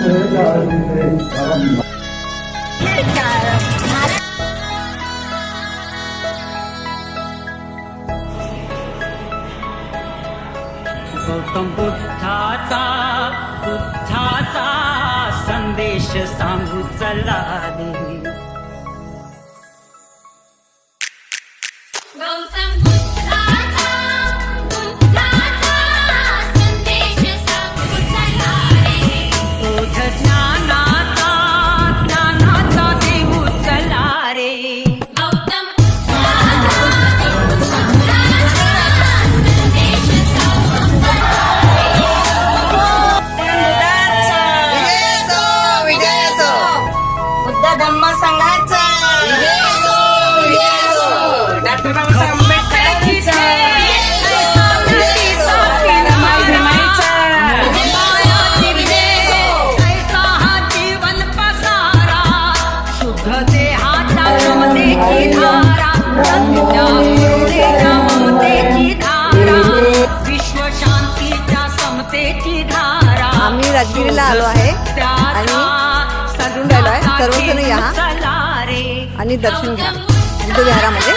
गौतम बुद्धाचा संदेश सांगू चला रे. गौतम बुद्धाचा संदेश सांगू चला रे. ओझ ज्ञानाचा देऊ चला रे. गौतम बुद्धाचा संदेश सांगू चला रे. बुद्ध धम्म संघाचा डॉक्टर बाबासाहेब आंबेडकरांचा जीवन पसारा शुद्ध देहाचा ममतेची धारा, ममतेची धारा, विश्व शांतीच्या समतेची धारा. आम्ही राजगिरीला आलो आहे आणि सजून राहिलो आहे. सर्वजण या आणि दर्शन घ्या बुद्ध विहारामध्ये.